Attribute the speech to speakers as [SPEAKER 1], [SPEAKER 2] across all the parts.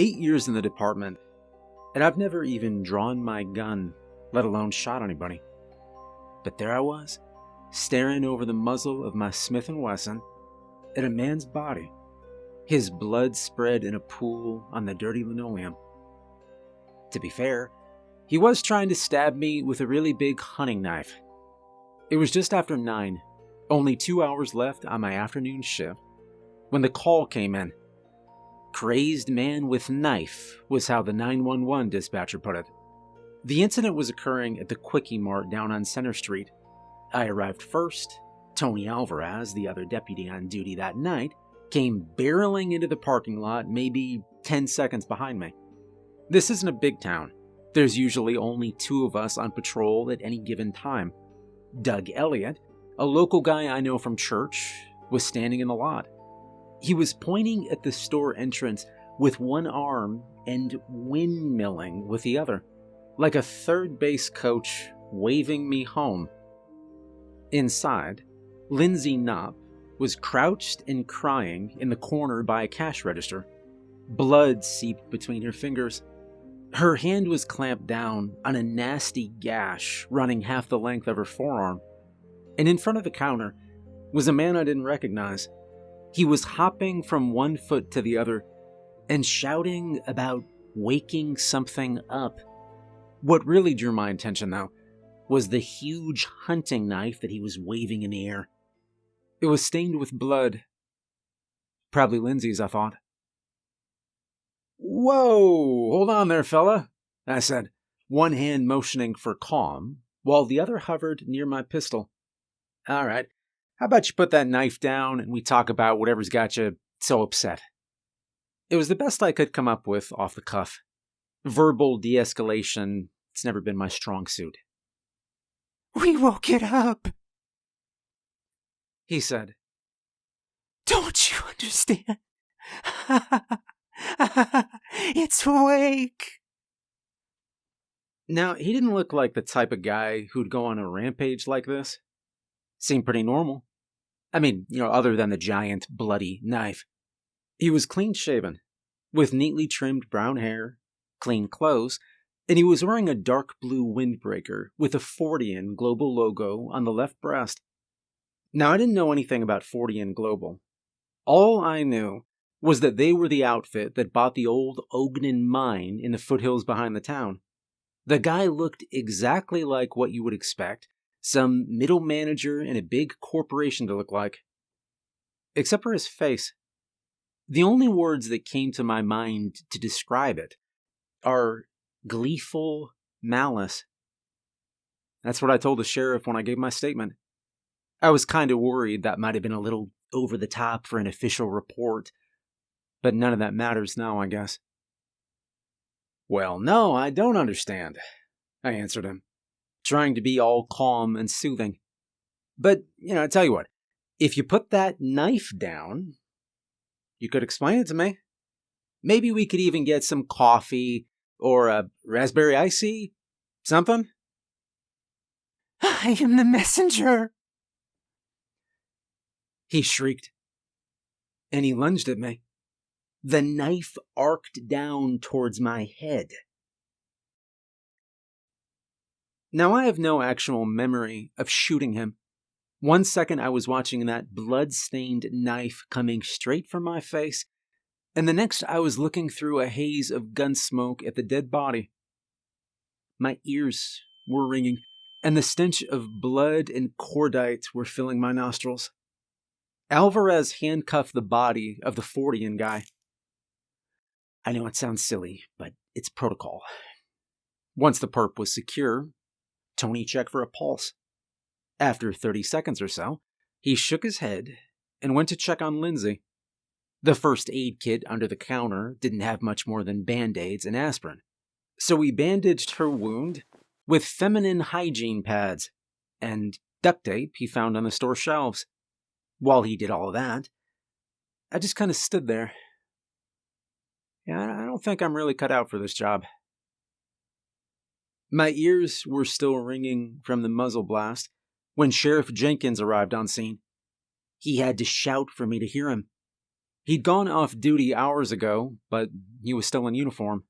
[SPEAKER 1] 8 years in the department, and I've never even drawn my gun, let alone shot anybody. But there I was, staring over the muzzle of my Smith & Wesson at a man's body, his blood spread in a pool on the dirty linoleum. To be fair, he was trying to stab me with a really big hunting knife. It was just after 9, only 2 hours left on my afternoon shift, when the call came in. Crazed man with knife was how the 911 dispatcher put it. The incident was occurring at the Quickie Mart down on Center Street. I arrived first. Tony Alvarez, the other deputy on duty that night, came barreling into the parking lot maybe 10 seconds behind me. This isn't a big town. There's usually only 2 of us on patrol at any given time. Doug Elliott, a local guy I know from church, was standing in the lot. He was pointing at the store entrance with one arm and windmilling with the other, like a third base coach waving me home. Inside, Lindsay Knopp was crouched and crying in the corner by a cash register. Blood seeped between her fingers. Her hand was clamped down on a nasty gash running half the length of her forearm. And in front of the counter was a man I didn't recognize. He was hopping from one foot to the other and shouting about waking something up. What really drew my attention, though, was the huge hunting knife that he was waving in the air. It was stained with blood. Probably Lindsay's, I thought. "Whoa, hold on there, fella," I said, one hand motioning for calm, while the other hovered near my pistol. "All right, how about you put that knife down and we talk about whatever's got you so upset?" It was the best I could come up with off the cuff. Verbal de-escalation, it's never been my strong suit.
[SPEAKER 2] "We woke it up,"
[SPEAKER 1] he said.
[SPEAKER 2] "Don't you understand? It's awake."
[SPEAKER 1] Now, he didn't look like the type of guy who'd go on a rampage like this. Seemed pretty normal. I mean, other than the giant, bloody knife. He was clean-shaven, with neatly trimmed brown hair, clean clothes, and he was wearing a dark blue windbreaker with a Fortean Global logo on the left breast. Now, I didn't know anything about Fortean Global. All I knew was that they were the outfit that bought the old Ogden mine in the foothills behind the town. The guy looked exactly like what you would expect some middle manager in a big corporation to look like. Except for his face. The only words that came to my mind to describe it are gleeful malice. That's what I told the sheriff when I gave my statement. I was kind of worried that might have been a little over the top for an official report, but none of that matters now, I guess. "Well, no, I don't understand," I answered him, trying to be all calm and soothing. "But, I tell you what, if you put that knife down, you could explain it to me. Maybe we could even get some coffee or a raspberry icy, something."
[SPEAKER 2] "I am the messenger,"
[SPEAKER 1] he shrieked, and he lunged at me. The knife arced down towards my head. Now, I have no actual memory of shooting him. One second I was watching that blood-stained knife coming straight from my face, and the next I was looking through a haze of gun smoke at the dead body. My ears were ringing, and the stench of blood and cordite were filling my nostrils. Alvarez handcuffed the body of the Fortean guy. I know it sounds silly, but it's protocol. Once the perp was secure, Tony checked for a pulse. After 30 seconds or so, he shook his head and went to check on Lindsay. The first aid kit under the counter didn't have much more than Band-Aids and aspirin, so we bandaged her wound with feminine hygiene pads and duct tape he found on the store shelves. While he did all of that, I just kind of stood there. I don't think I'm really cut out for this job. My ears were still ringing from the muzzle blast when Sheriff Jenkins arrived on scene. He had to shout for me to hear him. He'd gone off duty hours ago, but he was still in uniform.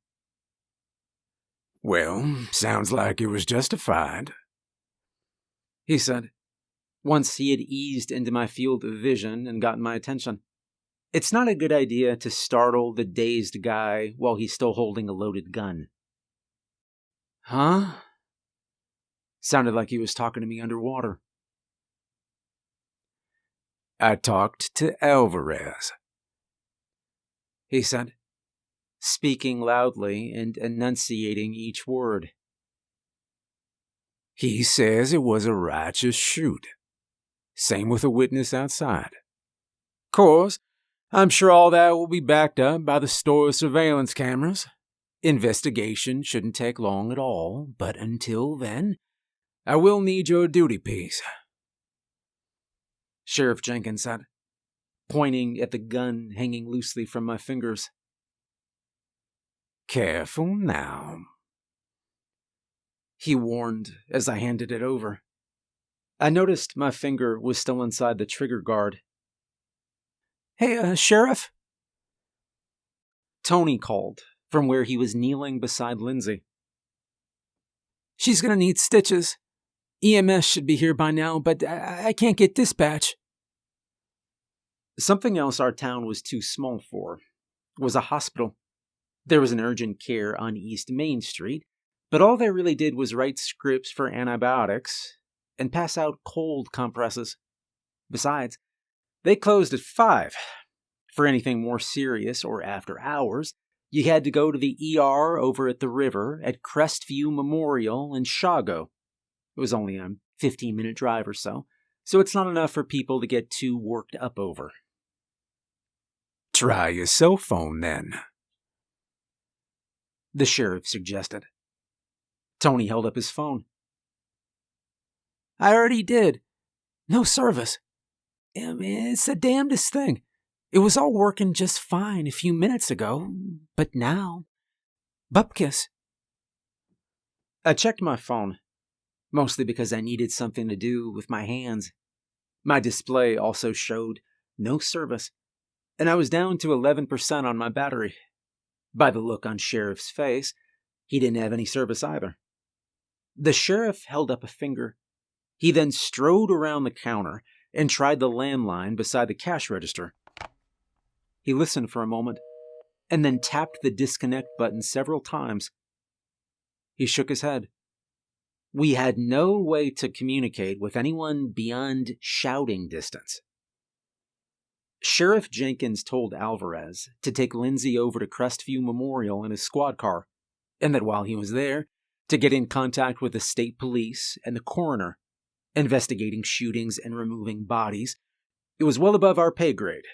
[SPEAKER 3] "Well, sounds like it was justified,"
[SPEAKER 1] he said, once he had eased into my field of vision and gotten my attention. It's not a good idea to startle the dazed guy while he's still holding a loaded gun. Huh? Sounded like he was talking to me underwater.
[SPEAKER 3] "I talked to Alvarez,"
[SPEAKER 1] he said, speaking loudly and enunciating each word.
[SPEAKER 3] "He says it was a righteous shoot. Same with a witness outside. Course, I'm sure all that will be backed up by the store surveillance cameras. Investigation shouldn't take long at all, but until then, I will need your duty piece,"
[SPEAKER 1] Sheriff Jenkins said, pointing at the gun hanging loosely from my fingers.
[SPEAKER 3] "Careful now,"
[SPEAKER 1] he warned as I handed it over. I noticed my finger was still inside the trigger guard.
[SPEAKER 2] Hey, Sheriff?
[SPEAKER 1] Tony called from where he was kneeling beside Lindsay.
[SPEAKER 2] "She's gonna need stitches. EMS should be here by now, but I can't get dispatch."
[SPEAKER 1] Something else our town was too small for was a hospital. There was an urgent care on East Main Street, but all they really did was write scripts for antibiotics and pass out cold compresses. Besides, they closed at 5. For anything more serious or after hours, you had to go to the ER over at the river at Crestview Memorial in Chicago. It was only a 15-minute drive or so it's not enough for people to get too worked up over.
[SPEAKER 3] "Try your cell phone, then,"
[SPEAKER 1] the sheriff suggested. Tony held up his phone.
[SPEAKER 2] "I already did. No service. It's the damnedest thing. It was all working just fine a few minutes ago, but now, bupkis."
[SPEAKER 1] I checked my phone, mostly because I needed something to do with my hands. My display also showed no service, and I was down to 11% on my battery. By the look on Sheriff's face, he didn't have any service either. The sheriff held up a finger. He then strode around the counter and tried the landline beside the cash register. He listened for a moment, and then tapped the disconnect button several times. He shook his head. We had no way to communicate with anyone beyond shouting distance. Sheriff Jenkins told Alvarez to take Lindsay over to Crestview Memorial in his squad car, and that while he was there, to get in contact with the state police and the coroner, investigating shootings and removing bodies. It was well above our pay grade.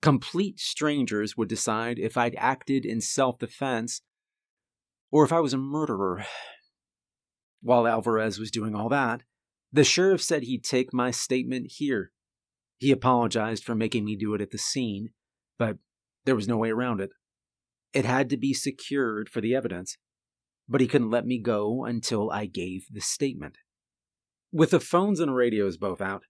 [SPEAKER 1] Complete strangers would decide if I'd acted in self-defense or if I was a murderer. While Alvarez was doing all that, the sheriff said he'd take my statement here. He apologized for making me do it at the scene, but there was no way around it. It had to be secured for the evidence, but he couldn't let me go until I gave the statement. With the phones and radios both out,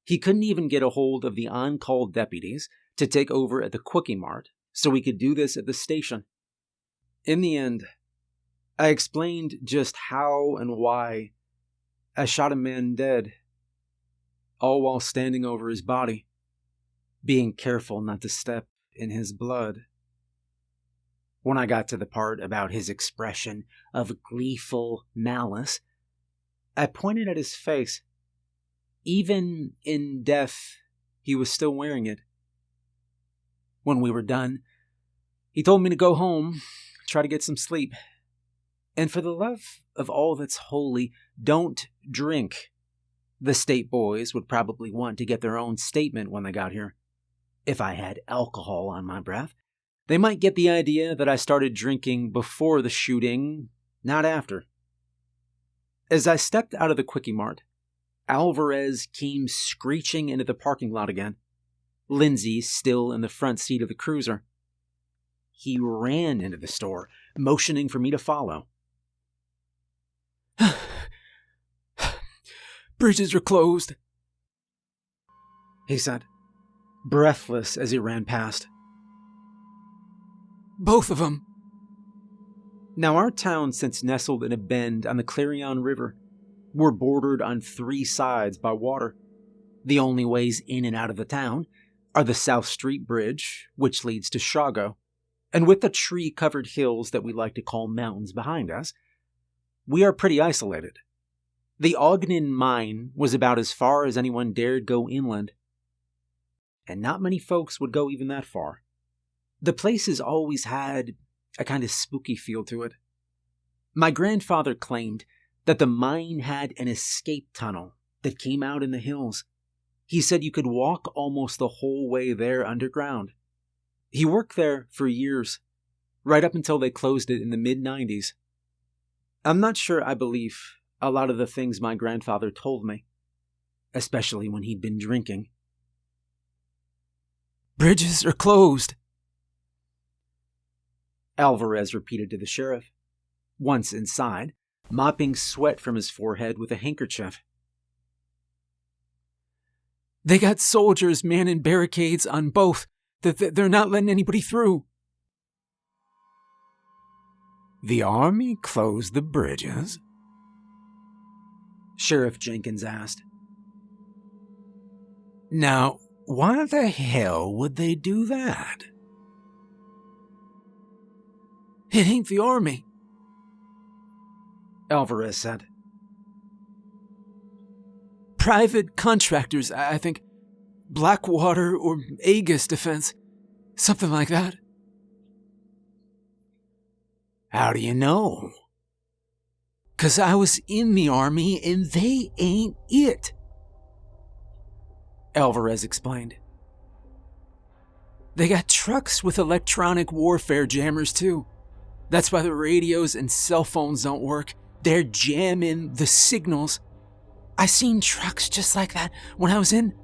[SPEAKER 1] he couldn't even get a hold of the on-call deputies to take over at the Quickie Mart so we could do this at the station. In the end, I explained just how and why I shot a man dead, all while standing over his body, being careful not to step in his blood. When I got to the part about his expression of gleeful malice, I pointed at his face. Even in death, he was still wearing it. When we were done, he told me to go home, try to get some sleep. And for the love of all that's holy, don't drink. The state boys would probably want to get their own statement when they got here. If I had alcohol on my breath, they might get the idea that I started drinking before the shooting, not after. As I stepped out of the Quickie Mart, Alvarez came screeching into the parking lot again. Lindsay still in the front seat of the cruiser. He ran into the store, motioning for me to follow.
[SPEAKER 2] "Bridges are closed,"
[SPEAKER 1] he said, breathless as he ran past.
[SPEAKER 2] Both of them.
[SPEAKER 1] Now, our town sits nestled in a bend on the Clarion River. We're bordered on 3 sides by water. The only ways in and out of the town are the South Street Bridge, which leads to Shago, and with the tree-covered hills that we like to call mountains behind us, we are pretty isolated. The Ogden mine was about as far as anyone dared go inland, and not many folks would go even that far. The place has always had a kind of spooky feel to it. My grandfather claimed that the mine had an escape tunnel that came out in the hills. He said you could walk almost the whole way there underground. He worked there for years, right up until they closed it in the mid-90s. I'm not sure I believe a lot of the things my grandfather told me, especially when he'd been drinking.
[SPEAKER 2] Bridges are closed,
[SPEAKER 1] Alvarez repeated to the sheriff, once inside, mopping sweat from his forehead with a handkerchief.
[SPEAKER 2] They got soldiers manning barricades on both. They're not letting anybody through.
[SPEAKER 3] The army closed the bridges?
[SPEAKER 1] Sheriff Jenkins asked.
[SPEAKER 3] Now, why the hell would they do that?
[SPEAKER 2] It ain't the army,
[SPEAKER 1] Alvarez said.
[SPEAKER 2] Private contractors, I think. Blackwater or Aegis Defense. Something like that.
[SPEAKER 3] How do you know?
[SPEAKER 2] 'Cause I was in the army and they ain't it, Alvarez explained. They got trucks with electronic warfare jammers too. That's why the radios and cell phones don't work. They're jamming the signals. I seen trucks just like that when I was in.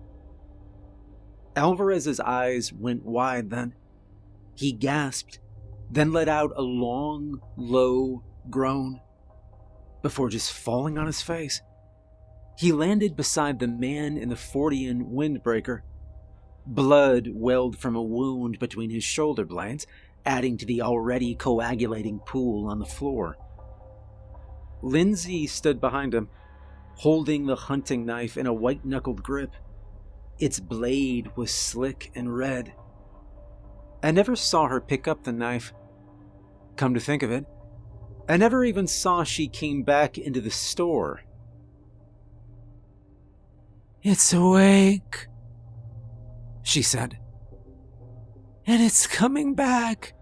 [SPEAKER 1] Alvarez's eyes went wide then. He gasped, then let out a long, low groan, before just falling on his face. He landed beside the man in the Fortean windbreaker. Blood welled from a wound between his shoulder blades, adding to the already coagulating pool on the floor. Lindsay stood behind him, holding the hunting knife in a white-knuckled grip. Its blade was slick and red. I never saw her pick up the knife. Come to think of it, I never even saw she came back into the store.
[SPEAKER 2] It's awake, she said. And it's coming back.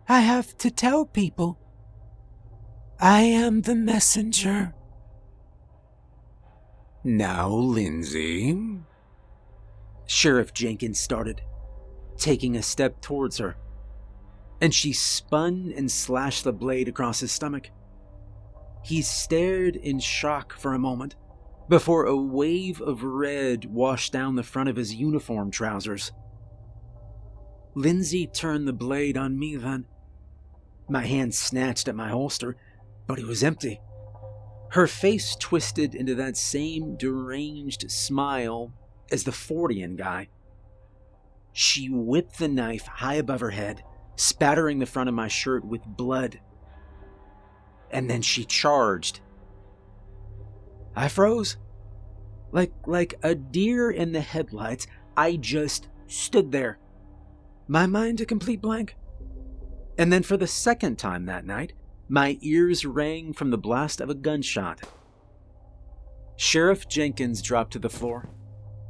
[SPEAKER 2] I have to tell people. I am the messenger.
[SPEAKER 3] Now, Lindsay,
[SPEAKER 1] Sheriff Jenkins started, taking a step towards her, and she spun and slashed the blade across his stomach. He stared in shock for a moment, before a wave of red washed down the front of his uniform trousers. Lindsay turned the blade on me then. My hand snatched at my holster, but it was empty. Her face twisted into that same deranged smile as the Fortean guy. She whipped the knife high above her head, spattering the front of my shirt with blood. And then she charged. I froze. Like a deer in the headlights, I just stood there, my mind a complete blank. And then for the second time that night, my ears rang from the blast of a gunshot. Sheriff Jenkins dropped to the floor,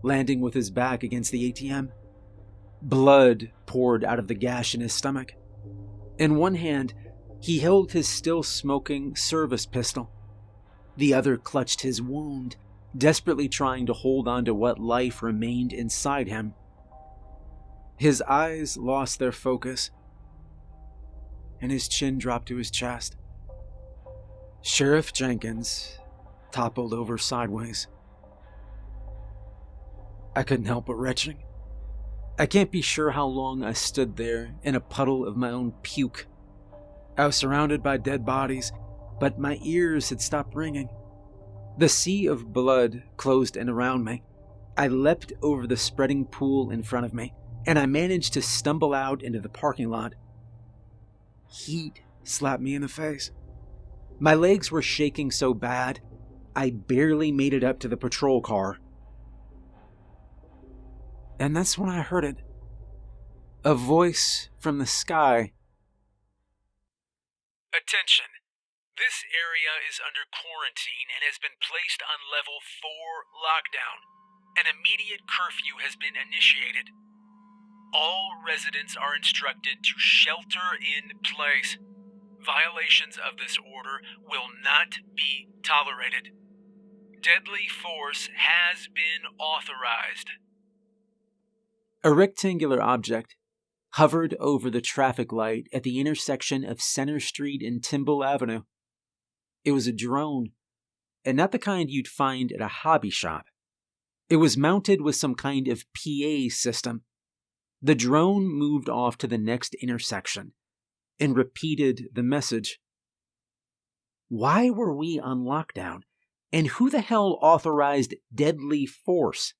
[SPEAKER 1] landing with his back against the ATM. Blood poured out of the gash in his stomach. In one hand, he held his still-smoking service pistol. The other clutched his wound, desperately trying to hold on to what life remained inside him. His eyes lost their focus, and his chin dropped to his chest. Sheriff Jenkins toppled over sideways. I couldn't help but retching. I can't be sure how long I stood there in a puddle of my own puke. I was surrounded by dead bodies, but my ears had stopped ringing. The sea of blood closed in around me, I leapt over the spreading pool in front of me, and I managed to stumble out into the parking lot. Heat slapped me in the face. My legs were shaking so bad, I barely made it up to the patrol car. And that's when I heard it. A voice from the sky.
[SPEAKER 2] Attention. This area is under quarantine and has been placed on level 4 lockdown. An immediate curfew has been initiated. All residents are instructed to shelter in place. Violations of this order will not be tolerated. Deadly force has been authorized.
[SPEAKER 1] A rectangular object hovered over the traffic light at the intersection of Center Street and Timble Avenue. It was a drone, and not the kind you'd find at a hobby shop. It was mounted with some kind of PA system. The drone moved off to the next intersection and repeated the message. Why were we on lockdown? And who the hell authorized deadly force?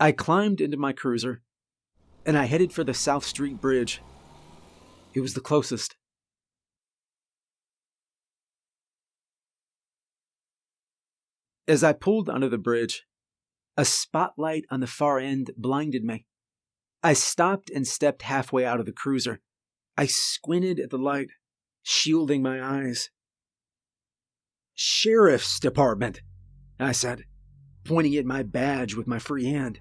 [SPEAKER 1] I climbed into my cruiser, and I headed for the South Street Bridge. It was the closest. As I pulled under the bridge, a spotlight on the far end blinded me. I stopped and stepped halfway out of the cruiser. I squinted at the light, shielding my eyes. "Sheriff's Department," I said, pointing at my badge with my free hand.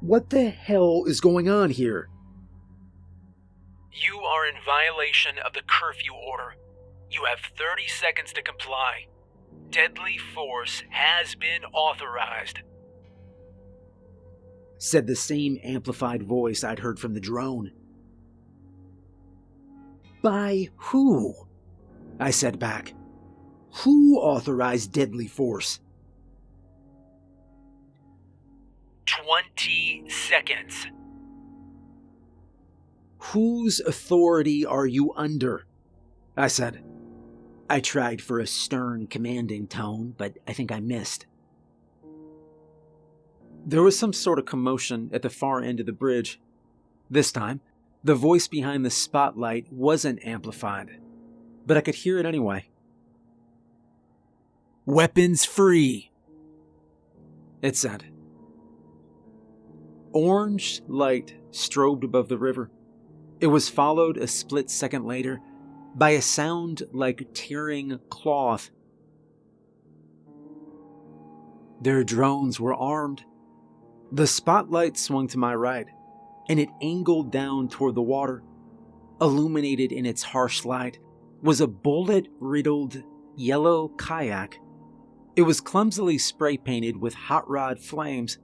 [SPEAKER 1] "What the hell is going on here?"
[SPEAKER 2] You are in violation of the curfew order. You have 30 seconds to comply. Deadly force has been authorized,
[SPEAKER 1] said the same amplified voice I'd heard from the drone. By who? I said back. Who authorized deadly force?
[SPEAKER 2] 20 seconds.
[SPEAKER 1] Whose authority are you under? I said. I tried for a stern, commanding tone, but I think I missed. There was some sort of commotion at the far end of the bridge. This time, the voice behind the spotlight wasn't amplified, but I could hear it anyway.
[SPEAKER 2] Weapons free,
[SPEAKER 1] it said. Orange light strobed above the river. It was followed a split second later by a sound like tearing cloth. Their drones were armed. The spotlight swung to my right, and it angled down toward the water. Illuminated in its harsh light was a bullet-riddled yellow kayak. It was clumsily spray-painted with hot rod flames,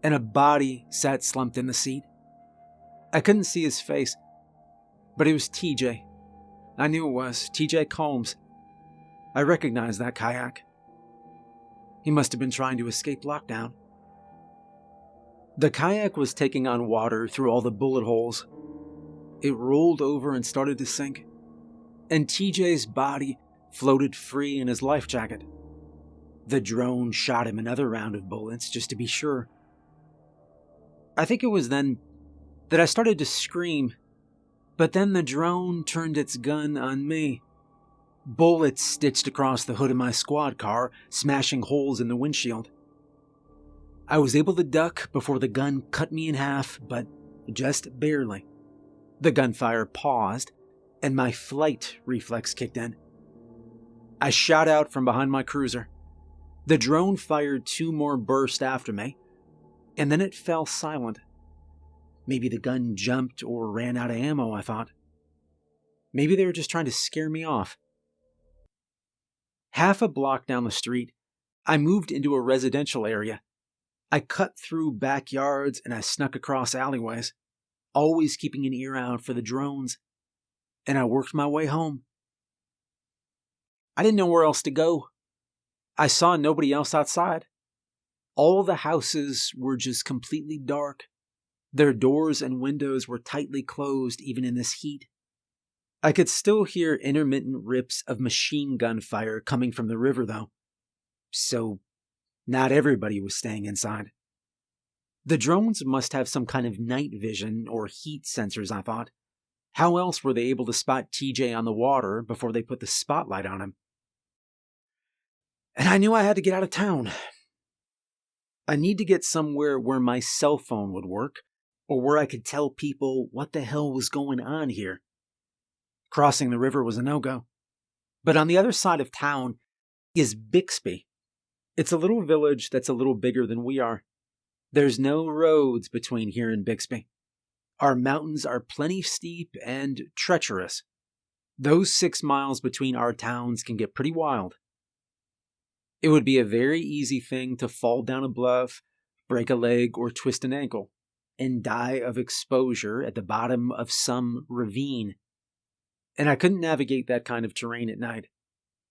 [SPEAKER 1] and a body sat slumped in the seat. I couldn't see his face, but it was TJ. I knew it was TJ Combs. I recognized that kayak. He must have been trying to escape lockdown. The kayak was taking on water through all the bullet holes. It rolled over and started to sink, and TJ's body floated free in his life jacket. The drone shot him another round of bullets just to be sure. I think it was then that I started to scream, but then the drone turned its gun on me. Bullets stitched across the hood of my squad car, smashing holes in the windshield. I was able to duck before the gun cut me in half, but just barely. The gunfire paused, and my flight reflex kicked in. I shot out from behind my cruiser. The drone fired 2 more bursts after me, and then it fell silent. Maybe the gun jumped or ran out of ammo, I thought. Maybe they were just trying to scare me off. Half a block down the street, I moved into a residential area. I cut through backyards and I snuck across alleyways, always keeping an ear out for the drones, and I worked my way home. I didn't know where else to go. I saw nobody else outside. All the houses were just completely dark. Their doors and windows were tightly closed even in this heat. I could still hear intermittent rips of machine gun fire coming from the river, though. So Not everybody was staying inside. The drones must have some kind of night vision or heat sensors, I thought. How else were they able to spot TJ on the water before they put the spotlight on him? And I knew I had to get out of town. I need to get somewhere where my cell phone would work, or where I could tell people what the hell was going on here. Crossing the river was a no-go. But on the other side of town is Bixby. It's a little village that's a little bigger than we are. There's no roads between here and Bixby. Our mountains are plenty steep and treacherous. Those 6 miles between our towns can get pretty wild. It would be a very easy thing to fall down a bluff, break a leg, or twist an ankle, and die of exposure at the bottom of some ravine. And I couldn't navigate that kind of terrain at night.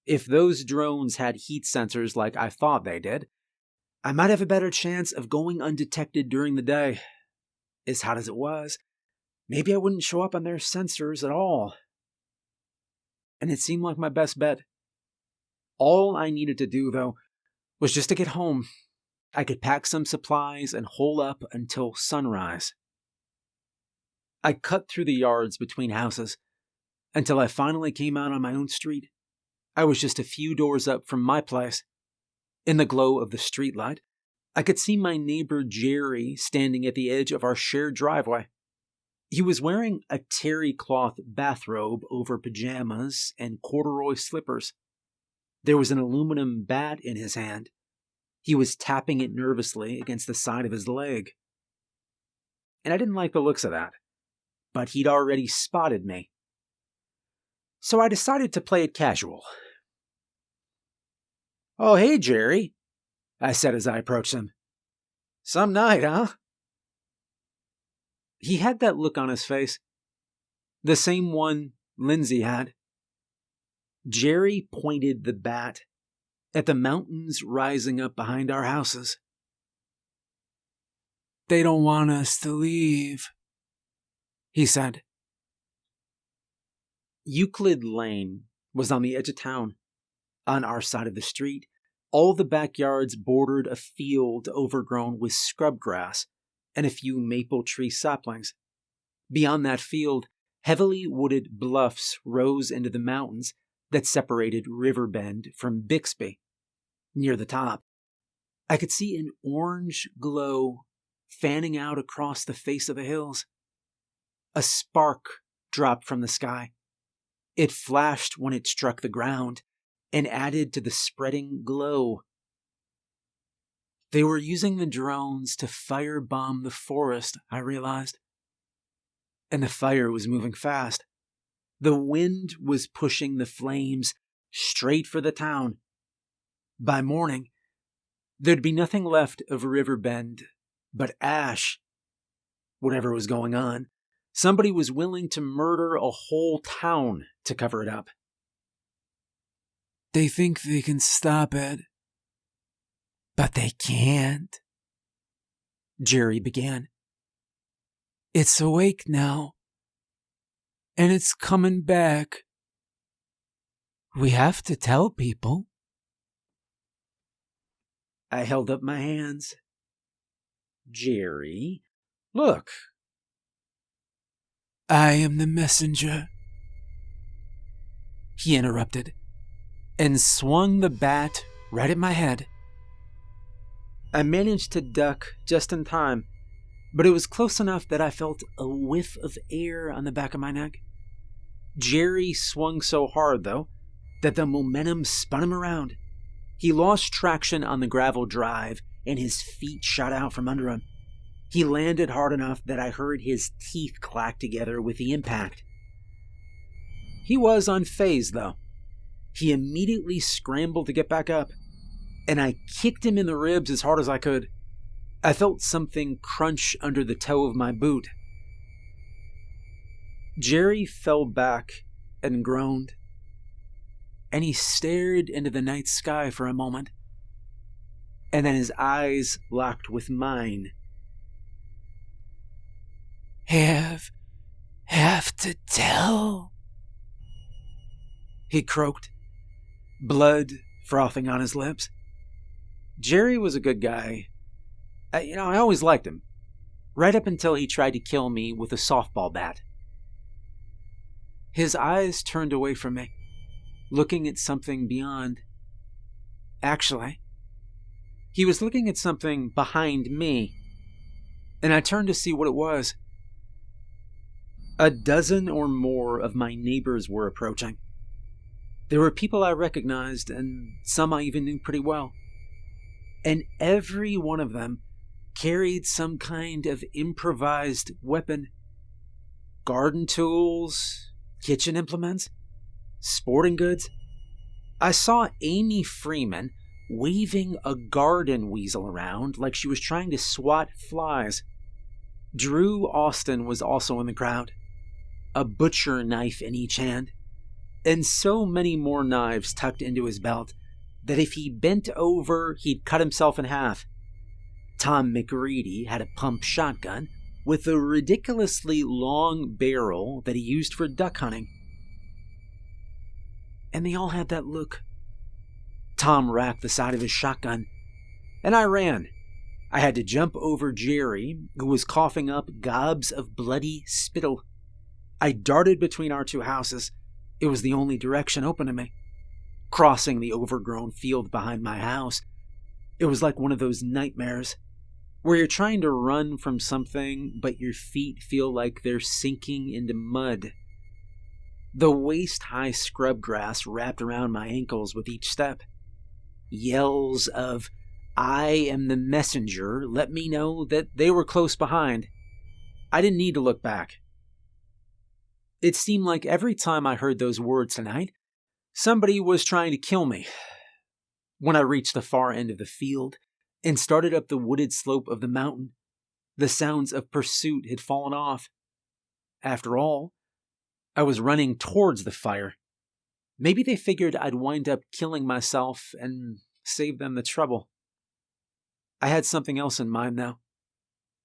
[SPEAKER 1] If those drones had heat sensors like I thought they did, I might have a better chance of going undetected during the day. As hot as it was, maybe I wouldn't show up on their sensors at all. And it seemed like my best bet. All I needed to do, though, was just to get home. I could pack some supplies and hole up until sunrise. I cut through the yards between houses until I finally came out on my own street. I was just a few doors up from my place. In the glow of the streetlight, I could see my neighbor Jerry standing at the edge of our shared driveway. He was wearing a terry cloth bathrobe over pajamas and corduroy slippers. There was an aluminum bat in his hand. He was tapping it nervously against the side of his leg. And I didn't like the looks of that, but he'd already spotted me. So I decided to play it casual. "Oh, hey, Jerry," I said as I approached him. "Some night, huh?" He had that look on his face, the same one Lindsay had. Jerry pointed the bat at the mountains rising up behind our houses.
[SPEAKER 2] "They don't want us to leave," he said.
[SPEAKER 1] Euclid Lane was on the edge of town. On our side of the street, all the backyards bordered a field overgrown with scrub grass and a few maple tree saplings. Beyond that field, heavily wooded bluffs rose into the mountains that separated Riverbend from Bixby. Near the top, I could see an orange glow fanning out across the face of the hills. A spark dropped from the sky. It flashed when it struck the ground and added to the spreading glow. They were using the drones to firebomb the forest, I realized. And the fire was moving fast. The wind was pushing the flames straight for the town. By morning, there'd be nothing left of Riverbend but ash. Whatever was going on, somebody was willing to murder a whole town to cover it up.
[SPEAKER 2] "They think they can stop it, but they can't," Jerry began. "It's awake now, and it's coming back. We have to tell people."
[SPEAKER 1] I held up my hands. "Jerry, look."
[SPEAKER 2] "I am the messenger," he interrupted, and swung the bat right at my head.
[SPEAKER 1] I managed to duck just in time, but it was close enough that I felt a whiff of air on the back of my neck. Jerry swung so hard, though, that the momentum spun him around. He lost traction on the gravel drive, and his feet shot out from under him. He landed hard enough that I heard his teeth clack together with the impact. He was unfazed, though. He immediately scrambled to get back up, and I kicked him in the ribs as hard as I could. I felt something crunch under the toe of my boot. Jerry fell back and groaned, and he stared into the night sky for a moment, and then his eyes locked with mine.
[SPEAKER 2] Have to tell," he croaked, blood frothing on his lips.
[SPEAKER 1] Jerry was a good guy. I always liked him. Right up until he tried to kill me with a softball bat. His eyes turned away from me, looking at something beyond. Actually, he was looking at something behind me, and I turned to see what it was. A dozen or more of my neighbors were approaching. There were people I recognized, and some I even knew pretty well. And every one of them carried some kind of improvised weapon. Garden tools, kitchen implements, sporting goods. I saw Amy Freeman waving a garden weasel around like she was trying to swat flies. Drew Austin was also in the crowd, a butcher knife in each hand, and so many more knives tucked into his belt that if he bent over, he'd cut himself in half. Tom McReady had a pump shotgun with a ridiculously long barrel that he used for duck hunting. And they all had that look. Tom racked the side of his shotgun, and I ran. I had to jump over Jerry, who was coughing up gobs of bloody spittle. I darted between our two houses. It was the only direction open to me. Crossing the overgrown field behind my house, it was like one of those nightmares where you're trying to run from something, but your feet feel like they're sinking into mud. The waist-high scrub grass wrapped around my ankles with each step. Yells of, "I am the messenger," let me know that they were close behind. I didn't need to look back. It seemed like every time I heard those words tonight, somebody was trying to kill me. When I reached the far end of the field and started up the wooded slope of the mountain, the sounds of pursuit had fallen off. After all, I was running towards the fire. Maybe they figured I'd wind up killing myself and save them the trouble. I had something else in mind now.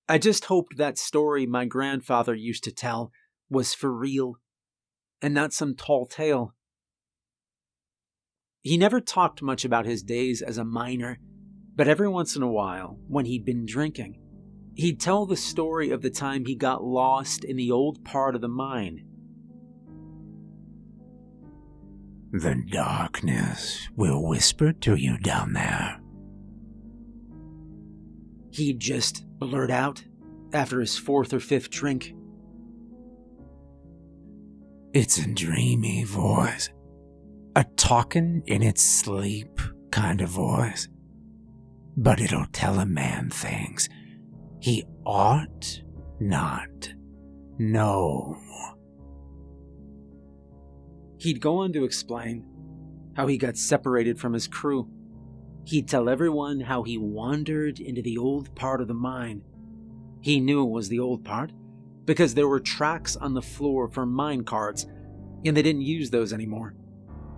[SPEAKER 1] I just hoped that story my grandfather used to tell was for real and not some tall tale. He never talked much about his days as a miner, but every once in a while, when he'd been drinking, he'd tell the story of the time he got lost in the old part of the mine.
[SPEAKER 2] "The darkness will whisper to you down there,"
[SPEAKER 1] he'd just blurt out after his fourth or fifth drink.
[SPEAKER 2] "It's a dreamy voice, a talking in its sleep kind of voice, but it'll tell a man things he ought not know."
[SPEAKER 1] He'd go on to explain how he got separated from his crew. He'd tell everyone how he wandered into the old part of the mine. He knew it was the old part because there were tracks on the floor for mine carts, and they didn't use those anymore.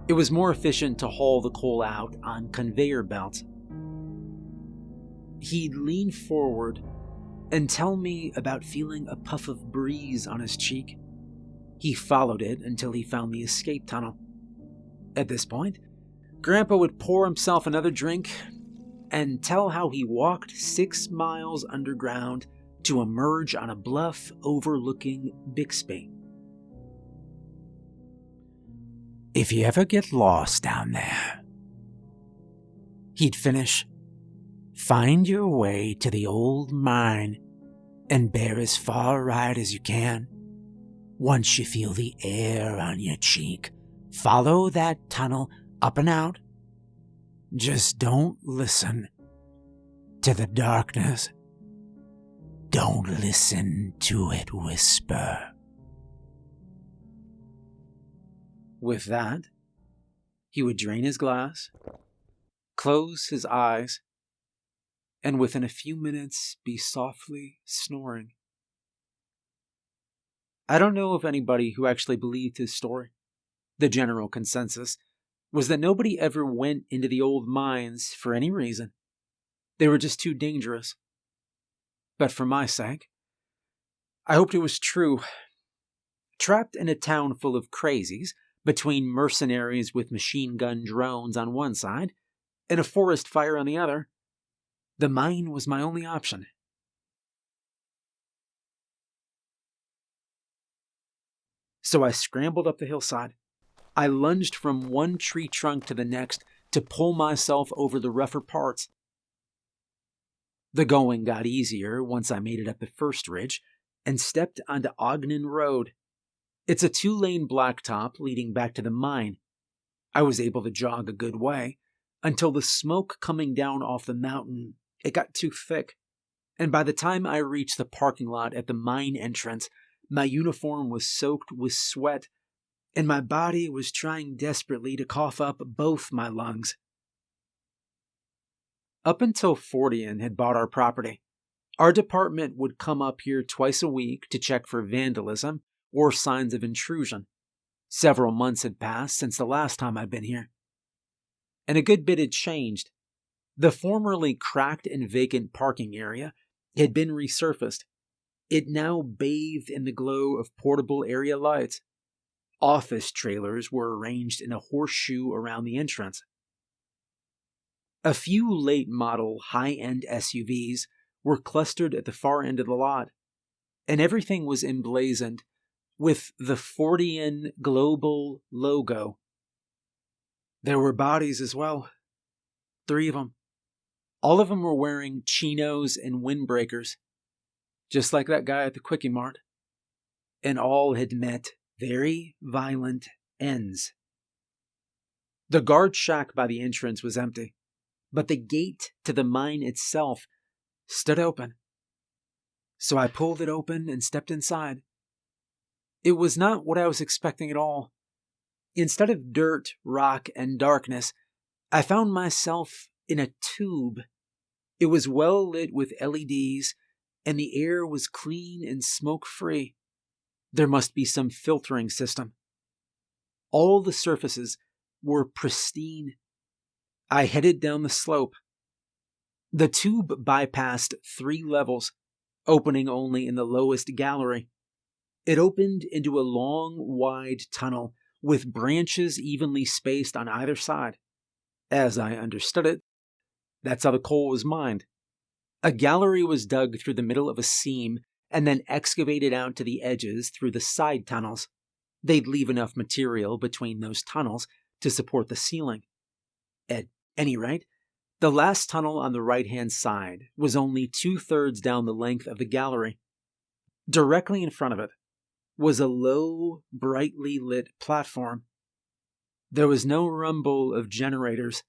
[SPEAKER 1] It was more efficient to haul the coal out on conveyor belts. He'd lean forward and tell me about feeling a puff of breeze on his cheek. He followed it until he found the escape tunnel. At this point, Grandpa would pour himself another drink and tell how he walked 6 miles underground to emerge on a bluff overlooking Bixby.
[SPEAKER 2] "If you ever get lost down there," he'd finish, "find your way to the old mine and bear as far right as you can. Once you feel the air on your cheek, follow that tunnel up and out. Just don't listen to the darkness. Don't listen to it whisper."
[SPEAKER 1] With that, he would drain his glass, close his eyes, and within a few minutes be softly snoring. I don't know of anybody who actually believed his story. The general consensus was that nobody ever went into the old mines for any reason. They were just too dangerous. But for my sake, I hoped it was true. Trapped in a town full of crazies, between mercenaries with machine gun drones on one side and a forest fire on the other,
[SPEAKER 2] The mine was my only option. So I scrambled up the hillside. I lunged from one tree trunk to the next to pull myself over the rougher parts. The going got easier once I made it up the first ridge and stepped onto Ogden Road. It's a 2-lane blacktop leading back to the mine. I was able to jog a good way until the smoke coming down off the mountain, it got too thick. And by the time I reached the parking lot at the mine entrance, my uniform was soaked with sweat, and my body was trying desperately to cough up both my lungs. Up until Fortean had bought our property, our department would come up here twice a week to check for vandalism or signs of intrusion. Several months had passed since the last time I'd been here, and a good bit had changed. The formerly cracked and vacant parking area had been resurfaced. It now bathed in the glow of portable area lights. Office trailers were arranged in a horseshoe around the entrance. A few late-model high-end SUVs were clustered at the far end of the lot, and everything was emblazoned with the Fortean Global logo. There were bodies as well. 3 of them. All of them were wearing chinos and windbreakers, just like that guy at the Quickie Mart. And all had met very violent ends. The guard shack by the entrance was empty, but the gate to the mine itself stood open. So I pulled it open and stepped inside. It was not what I was expecting at all. Instead of dirt, rock, and darkness, I found myself in a tube. It was well lit with LEDs, and the air was clean and smoke-free. There must be some filtering system. All the surfaces were pristine. I headed down the slope. The tube bypassed 3 levels, opening only in the lowest gallery. It opened into a long, wide tunnel with branches evenly spaced on either side. As I understood it, that's how the coal was mined. A gallery was dug through the middle of a seam and then excavated out to the edges through the side tunnels. They'd leave enough material between those tunnels to support the ceiling. At any rate, the last tunnel on the right-hand side was only 2/3 down the length of the gallery. Directly in front of it was a low, brightly lit platform. There was no rumble of generators,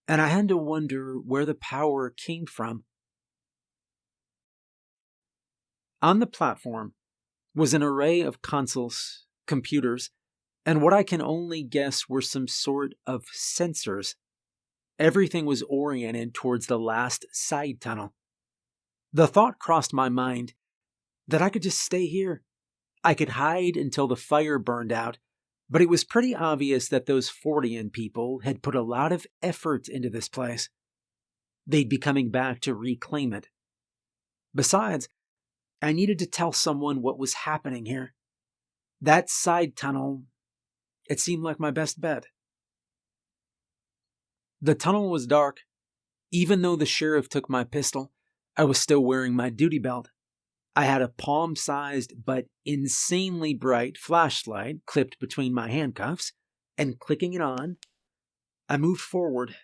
[SPEAKER 2] and I had to wonder where the power came from. On the platform was an array of consoles, computers, and what I can only guess were some sort of sensors. Everything was oriented towards the last side tunnel. The thought crossed my mind that I could just stay here. I could hide until the fire burned out, but it was pretty obvious that those Fortean people had put a lot of effort into this place. They'd be coming back to reclaim it. Besides, I needed to tell someone what was happening here. That side tunnel, it seemed like my best bet. The tunnel was dark. Even though the sheriff took my pistol, I was still wearing my duty belt. I had a palm-sized but insanely bright flashlight clipped between my handcuffs, and clicking it on, I moved forward.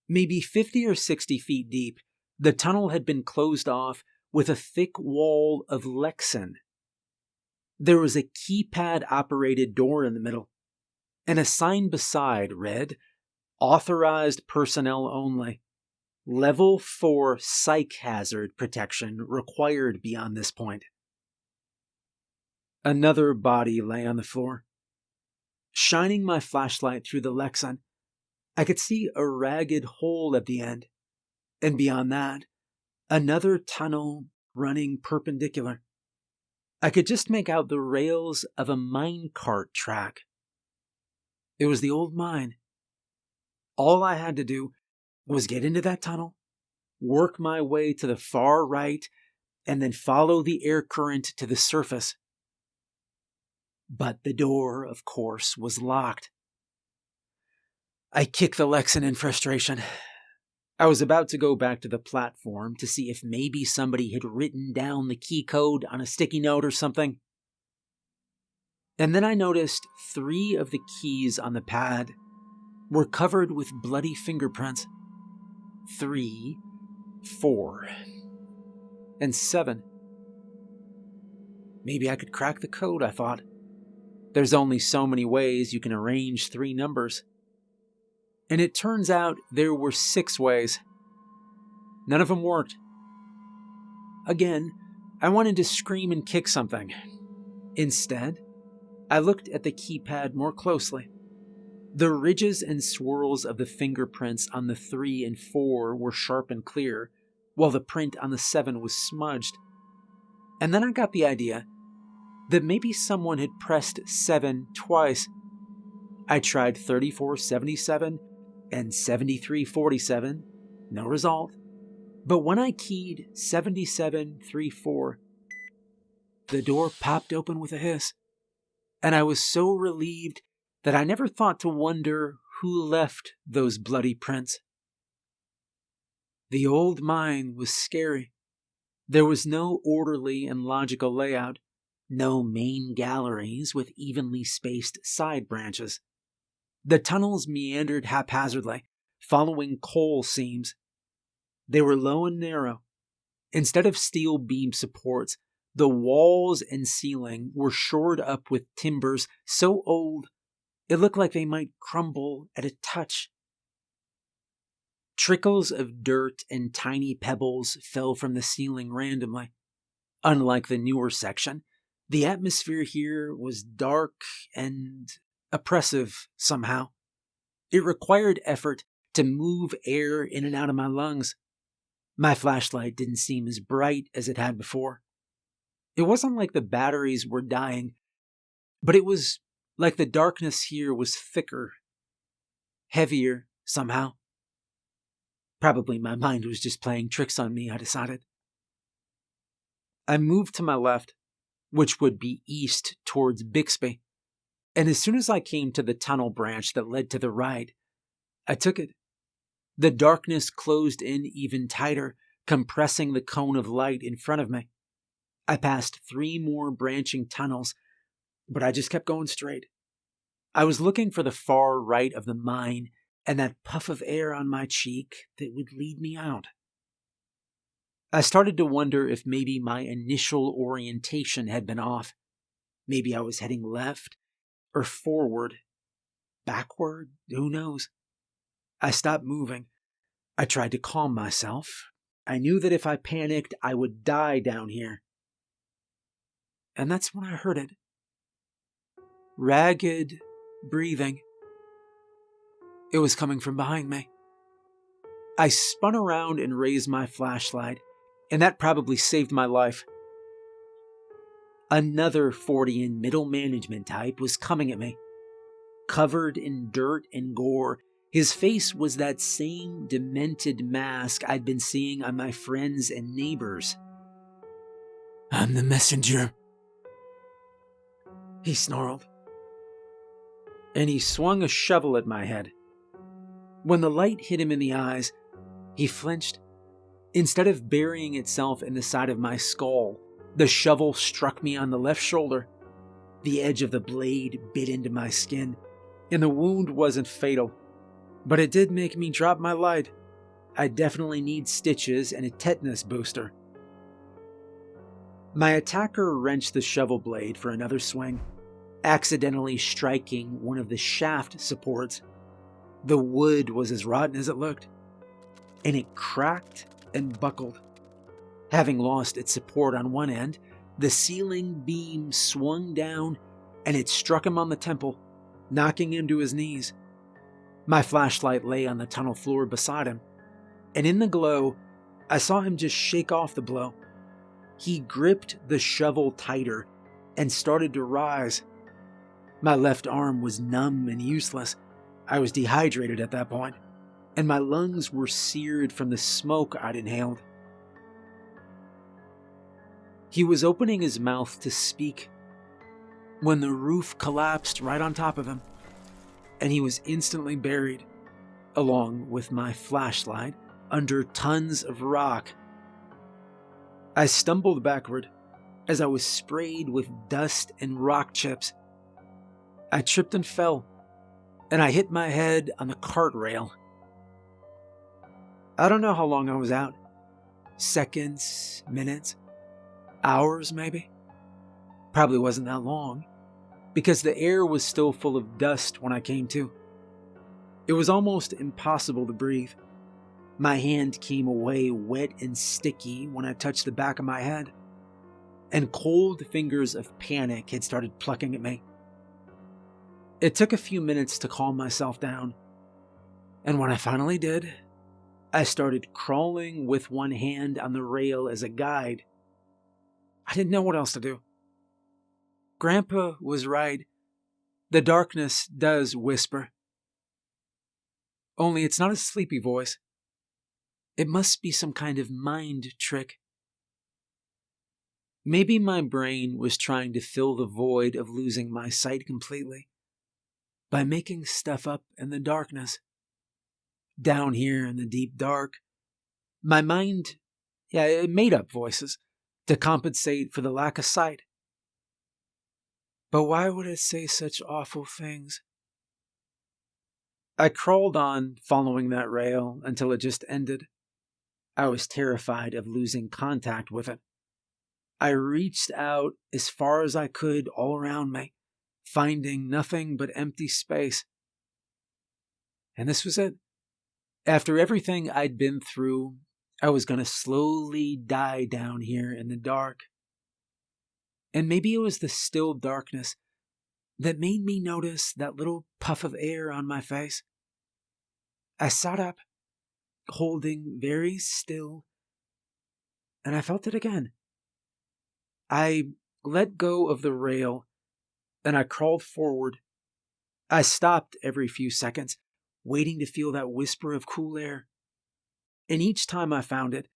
[SPEAKER 2] Maybe 50 or 60 feet deep, the tunnel had been closed off with a thick wall of Lexan. There was a keypad-operated door in the middle, and a sign beside read, "Authorized personnel only. Level 4 psych hazard protection required beyond this point." Another body lay on the floor. Shining my flashlight through the Lexan, I could see a ragged hole at the end, and beyond that, another tunnel running perpendicular. I could just make out the rails of a minecart track. It was the old mine. All I had to do was get into that tunnel, work my way to the far right, and then follow the air current to the surface. But the door, of course, was locked. I kicked the Lexan in frustration.
[SPEAKER 1] I was about to go back to the platform to see if maybe somebody had written down the key code on a sticky note or something. And then I noticed 3 of the keys on the pad were covered with bloody fingerprints. 3, 4, and 7. Maybe I could crack the code, I thought. There's only so many ways you can arrange 3 numbers. And it turns out there were 6 ways. None of them worked. Again, I wanted to scream and kick something. Instead, I looked at the keypad more closely. The ridges and swirls of the fingerprints on the 3 and 4 were sharp and clear, while the print on the 7 was smudged. And then I got the idea that maybe someone had pressed 7 twice. I tried 3477 and 7347, no result. But when I keyed 7734, the door popped open with a hiss, and I was so relieved that I never thought to wonder who left those bloody prints. The old mine was scary. There was no orderly and logical layout, no main galleries with evenly spaced side branches. The tunnels meandered haphazardly, following coal seams. They were low and narrow. Instead of steel beam supports, the walls and ceiling were shored up with timbers so old it looked like they might crumble at a touch. Trickles of dirt and tiny pebbles fell from the ceiling randomly. Unlike the newer section, the atmosphere here was dark and oppressive somehow. It required effort to move air in and out of my lungs. My flashlight didn't seem as bright as it had before. It wasn't like the batteries were dying, but it was like the darkness here was thicker, heavier somehow. Probably my mind was just playing tricks on me, I decided. I moved to my left, which would be east towards Bixby, and as soon as I came to the tunnel branch that led to the right, I took it. The darkness closed in even tighter, compressing the cone of light in front of me. I passed 3 more branching tunnels, but I just kept going straight. I was looking for the far right of the mine and that puff of air on my cheek that would lead me out. I started to wonder if maybe my initial orientation had been off. Maybe I was heading left or forward, backward, who knows? I stopped moving. I tried to calm myself. I knew that if I panicked, I would die down here. And that's when I heard it. Ragged breathing. It was coming from behind me. I spun around and raised my flashlight, and that probably saved my life. Another Fortean middle management type was coming at me. Covered in dirt and gore, his face was that same demented mask I'd been seeing on my friends and neighbors.
[SPEAKER 2] "I'm the messenger,"
[SPEAKER 1] he snarled. And he swung a shovel at my head. When the light hit him in the eyes, he flinched. Instead of burying itself in the side of my skull, the shovel struck me on the left shoulder. The edge of the blade bit into my skin, and the wound wasn't fatal, but it did make me drop my light. I definitely need stitches and a tetanus booster. My attacker wrenched the shovel blade for another swing, accidentally striking one of the shaft supports. The wood was as rotten as it looked, and it cracked and buckled. Having lost its support on one end, the ceiling beam swung down and it struck him on the temple, knocking him to his knees. My flashlight lay on the tunnel floor beside him, and in the glow, I saw him just shake off the blow. He gripped the shovel tighter and started to rise. My left arm was numb and useless. I was dehydrated at that point, and my lungs were seared from the smoke I'd inhaled. He was opening his mouth to speak when the roof collapsed right on top of him, and he was instantly buried, along with my flashlight
[SPEAKER 2] under tons of rock. I stumbled backward as I was sprayed with dust and rock chips. I tripped and fell, and I hit my head on the cart rail. I don't know how long I was out. Seconds, minutes, hours maybe. Probably wasn't that long, because the air was still full of dust when I came to. It was almost impossible to breathe. My hand came away wet and sticky when I touched the back of my head, and cold fingers of panic had started plucking at me. It took a few minutes to calm myself down, and when I finally did, I started crawling with one hand on the rail as a guide. I didn't know what else to do. Grandpa was right. The darkness does whisper. Only it's not a sleepy voice. It must be some kind of mind trick. Maybe my brain was trying to fill the void of losing my sight completely by making stuff up in the darkness. Down here in the deep dark, my mind, it made up voices to compensate for the lack of sight. But why would it say such awful things? I crawled on, following that rail, until it just ended. I was terrified of losing contact with it. I reached out as far as I could all around me, finding nothing but empty space. And this was it. After everything I'd been through, I was going to slowly die down here in the dark. And maybe it was the still darkness that made me notice that little puff of air on my face. I sat up, holding very still, and I felt it again. I let go of the rail, and I crawled forward. I stopped every few seconds, waiting to feel that whisper of cool air. And each time I found it,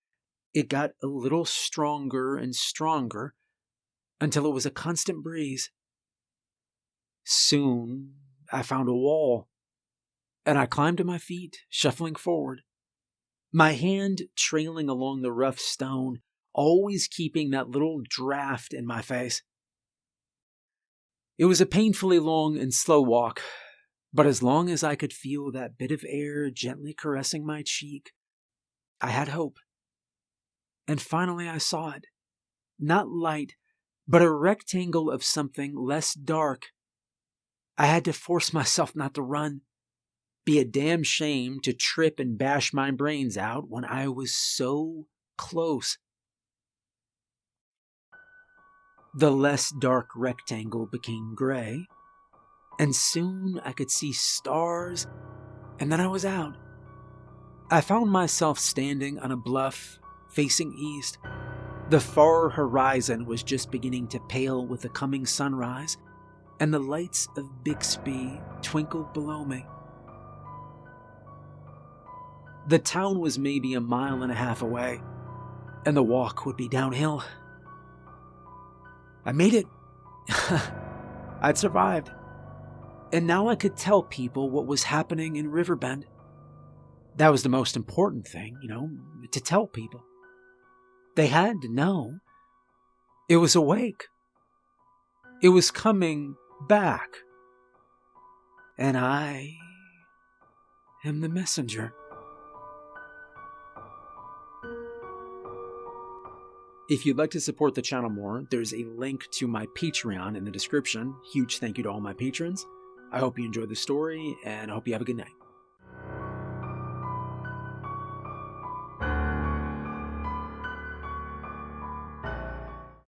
[SPEAKER 2] it got a little stronger and stronger until it was a constant breeze. Soon, I found a wall, and I climbed to my feet, shuffling forward, my hand trailing along the rough stone, always keeping that little draft in my face. It was a painfully long and slow walk, but as long as I could feel that bit of air gently caressing my cheek, I had hope. And finally I saw it. Not light, but a rectangle of something less dark. I had to force myself not to run. Be a damn shame to trip and bash my brains out when I was so close. The less dark rectangle became gray, and soon I could see stars, and then I was out. I found myself standing on a bluff facing east. The far horizon was just beginning to pale with the coming sunrise, and the lights of Bixby twinkled below me. The town was maybe 1.5 miles away, and the walk would be downhill. I made it. I'd survived. And now I could tell people what was happening in Riverbend. That was the most important thing, to tell people. They had to know. It was awake. It was coming back. And I am the messenger. If you'd like to support the channel more, there's a link to my Patreon in the description. Huge thank you to all my patrons. I hope you enjoyed the story, and I hope you have a good night.